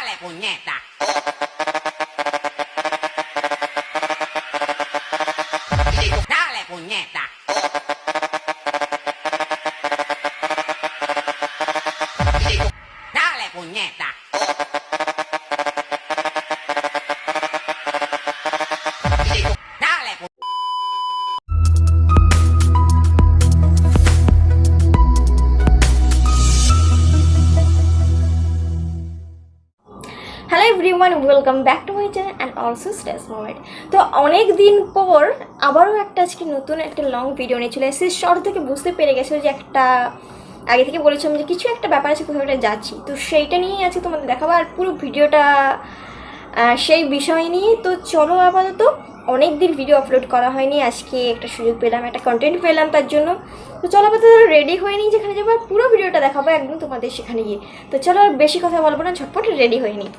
Dale, puñeta. Dale, puñeta. Dale, puñeta. Dale, hello everyone, welcome back to my channel and also stress moment. তো অনেক দিন পর আবারও আজকে নতুন একটা লং ভিডিও নিয়ে চলে এসেছি। শর্ট থেকে বুঝতে পেরে গেছো যে একটা আগে থেকে বলেছিলাম যে কিছু একটা ব্যাপার আছে, কোথাও একটা যাচ্ছি, তো সেইটা নিয়েই আজকে তোমাদের দেখাবো। আর পুরো ভিডিওটা সেই বিষয় নিয়ে। তো চলো, আপাতত অনেক দিন ভিডিও আপলোড করা হয়নি, আজকে একটা সুযোগ পেলাম, একটা কন্টেন্ট পেলাম তার জন্য। তো চলো আপাতত রেডি হয়ে নিই, যেখানে যাবো আর পুরো ভিডিওটা দেখাবো একদম তোমাদের সেখানে গিয়ে। তো চলো আর বেশি কথা বলবো না, ঝটপট রেডি হয়ে নিই।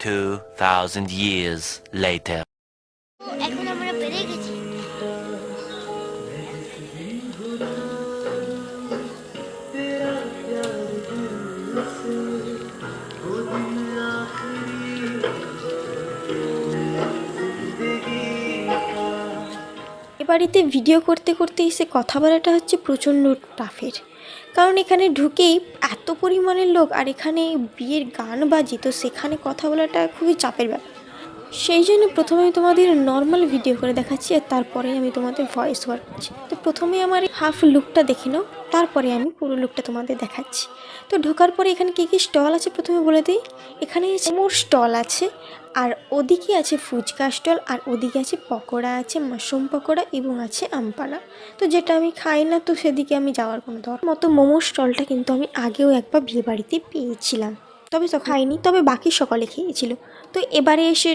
2000 years later. এখন আমরা পেরে গেছি। এ বাড়িতে ভিডিও করতে করতে এসে কথা বলাটা হচ্ছে প্রচণ্ড টাফের, কারণ এখানে ঢুকেই এত পরিমাণের লোক, আর এখানে বিয়ের গান বাজি, তো সেখানে কথা বলাটা খুবই চাপের ব্যাপার। সেই জন্য প্রথমে আমি তোমাদের নর্মাল ভিডিও করে দেখাচ্ছি, আর তারপরে আমি তোমাদের ভয়েস ওভার করছি। তো প্রথমে আমার হাফ লুকটা দেখে নাও, তারপরে আমি পুরো লুকটা তোমাদের দেখাচ্ছি। তো ঢোকার পরে এখানে কী কী স্টল আছে প্রথমে বলে দিই। এখানে মোমোর স্টল আছে, আর ওদিকে আছে ফুচকা স্টল, আর ওদিকে আছে পকোড়া, আছে মাশরুম পকোড়া এবং আছে আমপানা। তো যেটা আমি খাই না, তো সেদিকে আমি যাওয়ার কোনো দরকার মতো। মোমোর স্টলটা কিন্তু আমি আগেও একবার বিয়ে বাড়িতে পেয়েছিলাম, তবে তো খাইনি, তবে বাকি সকলে খেয়েছিল। তো এবারে এসে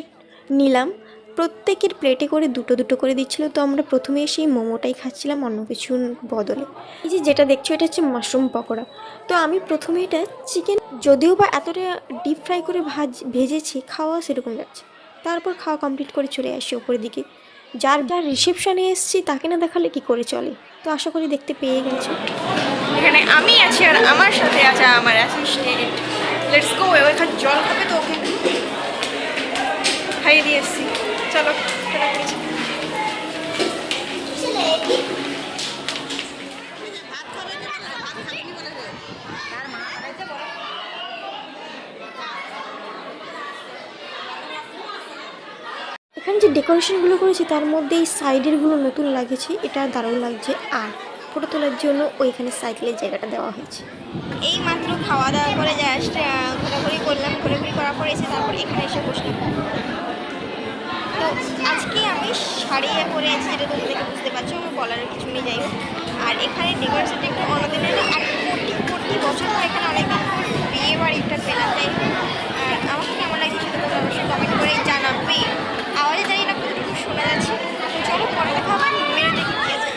নিলাম। প্রত্যেকের প্লেটে করে দুটো দুটো করে দিচ্ছিলো, তো আমরা প্রথমে সেই মোমোটাই খাচ্ছিলাম অন্য কিছুর বদলে। এই যে যেটা দেখছো, এটা হচ্ছে মাশরুম পকোড়া। তো আমি প্রথমে এটা চিকেন, যদিও বা এতটা ডিপ ফ্রাই করে ভেজেছি, খাওয়া সেরকম যাচ্ছে। তারপর খাওয়া কমপ্লিট করে চলে আসি ওপরের দিকে। যার যার রিসেপশানে এসেছি তাকে না দেখালে কি করে চলে। তো আশা করি দেখতে পেয়ে গেছো। এখানে আমি আছি আর আমার সাথে আছে আমার অ্যাসিস্ট্যান্ট। Let's go. এখানে জল খাবে, তো ওকে খাইয়ে দিয়ে এসছি। চলো এখানে যে ডেকোরেশনগুলো করেছি তার মধ্যে এই সাইডেরগুলো নতুন লাগিয়েছি, এটা দারুণ লাগছে। আর ফটো তোলার জন্য ওইখানে সাইকেলের জায়গাটা দেওয়া হয়েছে। এই মাত্র খাওয়া দাওয়া করে জাস্ট ঘোরাঘুরি করলাম, ঘোরাঘুরি করার পর এসে তারপর এখানে এসে বসলাম। তো আজকে আমি শাড়ি পরে আছি, যেটা তুমি দেখে বুঝতে পারছো, আমার বলার কিছু নেই, যাই হোক। আর এখানে ডেকোরেশনটা একটু অন্যদিনের, আর প্রতি বছর পর এখানে অনেকদিন পর বিয়ে বাড়িটা পেলাম, যাই হোক। আর আমাকে কেমন লাগছে সেটা তোমরা অবশ্যই কমেন্ট করে জানাবে। আওয়াজে জানি না কতটুকু শোনা যাচ্ছে। তো চলো পরে দেখা হবে, মেরে দেখি কী আছে।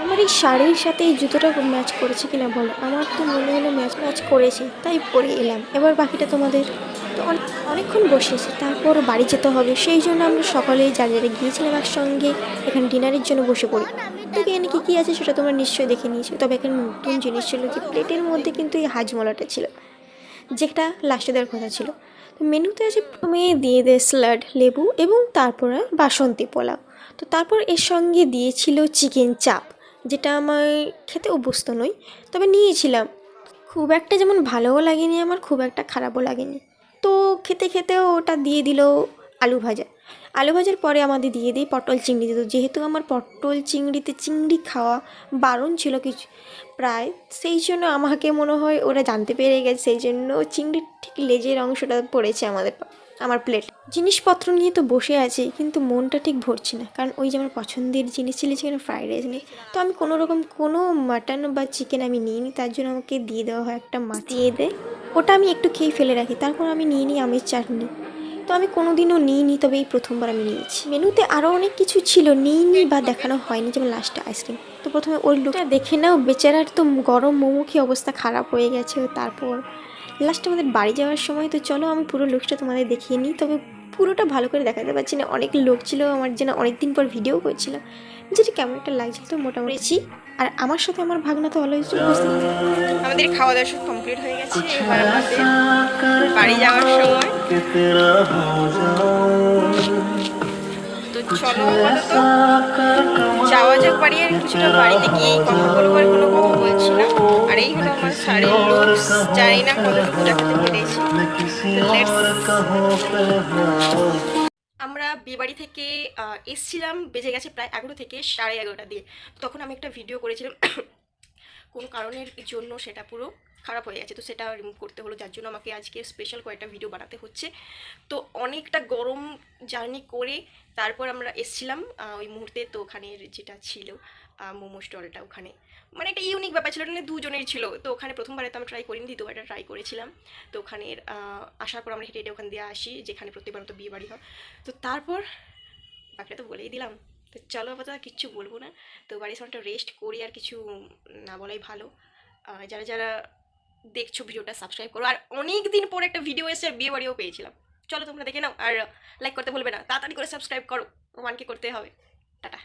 আমার এই শাড়ির সাথে এই জুতোটা ম্যাচ করেছে কিনা বলো? আমার তো মনে হলো ম্যাচ করেছে, তাই পরে এলাম। এবার বাকিটা তোমাদের। তো অনেকক্ষণ বসেছি, তারপর বাড়ি যেতে হবে, সেই জন্য আমরা সকলেই যারা গিয়েছিলাম একসঙ্গে এখানে ডিনারের জন্য বসে পড়ি। তো এখানে কী কী আছে সেটা তোমরা নিশ্চয়ই দেখে নিয়েছো। তবে এখানে নতুন জিনিস ছিল যে প্লেটের মধ্যে কিন্তু এই হাজমলাটা ছিল, যেটা লাস্টে দেওয়ার কথা ছিল। তো মেনুতে আছে প্রথমে দিয়ে দেয় স্যালাড, লেবু এবং তারপরে বাসন্তী পোলাও। তো তারপর এর সঙ্গে দিয়েছিল চিকেন চাপ, যেটা আমার খেতে অভ্যস্ত নই, তবে নিয়েছিলাম। খুব একটা যেমন ভালোও লাগেনি আমার, খুব একটা খারাপও লাগেনি। তো খেতে খেতেও ওটা দিয়ে দিল আলু ভাজা। আলু ভাজার পরে আমাদের দিয়ে দিই পটল চিংড়ি দিত, যেহেতু আমার পটল চিংড়িতে চিংড়ি খাওয়া বারণ ছিল কিছু প্রায়, সেই জন্য আমাকে মনে হয় ওরা জানতে পেরে গেছে, সেই জন্য চিংড়ির ঠিক লেজের অংশটা পড়েছে আমার প্লেট। জিনিসপত্র নিয়ে তো বসে আছি, কিন্তু মনটা ঠিক ভরছে না, কারণ ওই যে আমার পছন্দের জিনিস চিলি চিকেন ফ্রাইড রাইস নিয়ে, তো আমি কোনো মাটন বা চিকেন আমি নিইনি, তার জন্য আমাকে দিয়ে দেওয়া হয় একটা মাছ দিয়ে দেয়, ওটা আমি একটু খেয়ে ফেলে রাখি, তারপর আমি নিয়ে নিই আমের চাটনি। তো আমি কোনোদিনও নিইনি, তবে এই প্রথমবার আমি নিয়েছি। মেনুতে আরও অনেক কিছু ছিল, নিইনি বা দেখানো হয়নি, যেমন লাস্টে আইসক্রিম। তো প্রথমে ওই লোকটা দেখে নাও, বেচারার তো গরম মোমো খেয়ে অবস্থা খারাপ হয়ে গেছে। তারপর লাস্টে আমাদের বাড়ি যাওয়ার সময়, তো চলো আমি পুরো লুকসটা তোমাদের দেখিয়ে নিই, তবে পুরোটা ভালো করে দেখাতে পারছি না, অনেক লোক ছিল, আমার যেন অনেক দিন পর ভিডিও করছিলাম, যেটা কেমন একটা লাগছিল। তো মোটামুটি আর আমার সাথে আমার ভাগনা তো অলওয়েজ উপস্থিত। আমাদের খাওয়া দাওয়া সব কমপ্লিট হয়ে গেছে, এবার আমাদের বাড়ি যাওয়ার সময়। তো চলো আপাতত যাওয়া যাক বাড়ি, আর কিছুটা বাড়িতে গিয়ে কথা বলবো, আর কোনো কথা বলছি না। আর এই হলো আমার শাড়ির লুকস, জানি না কতটুকু দেখাতে পেরেছি। আমরা বিয়েবাড়ি থেকে এসছিলাম, বেজে গেছে প্রায় 11 থেকে 11:30 দিয়ে। তখন আমি একটা ভিডিও করেছিলাম, কোনো কারণের জন্য সেটা পুরো খারাপ হয়ে গেছে, তো সেটা রিমুভ করতে হলো, যার জন্য আমাকে আজকে স্পেশাল কয়েকটা ভিডিও বানাতে হচ্ছে। তো অনেকটা গরম জার্নি করে তারপর আমরা এসছিলাম ওই মুহূর্তে। তো ওখানের যেটা ছিল মোমো স্টলটা, ওখানে মানে একটা ইউনিক ব্যাপার ছিল, মানে দুজনের ছিল। তো ওখানে প্রথমবারে তো আমি ট্রাই করিনি, দ্বিতীয়বারটা ট্রাই করেছিলাম। তো ওখানের আসার পর আমরা হেঁটে হেঁটে ওখান দিয়ে আসি, যেখানে প্রত্যেকবার তো বিয়ে বাড়ি হয়। তো তারপর বাকিটা তো বলেই দিলাম, তো চলো আপাতত কিচ্ছু বলবো না। তো বাড়ির সামনে রেস্ট করি, আর কিছু না বলাই ভালো। যারা যারা দেখছো ভিডিওটা সাবস্ক্রাইব করো, আর অনেক দিন পর একটা ভিডিও এসে বিয়ে বাড়িও পেয়েছিলাম, চলো তোমরা দেখে নাও, আর লাইক করতে ভুলবে না, তাড়াতাড়ি করে সাবস্ক্রাইব করো, ওয়ানকে করতে হবে। টাটা।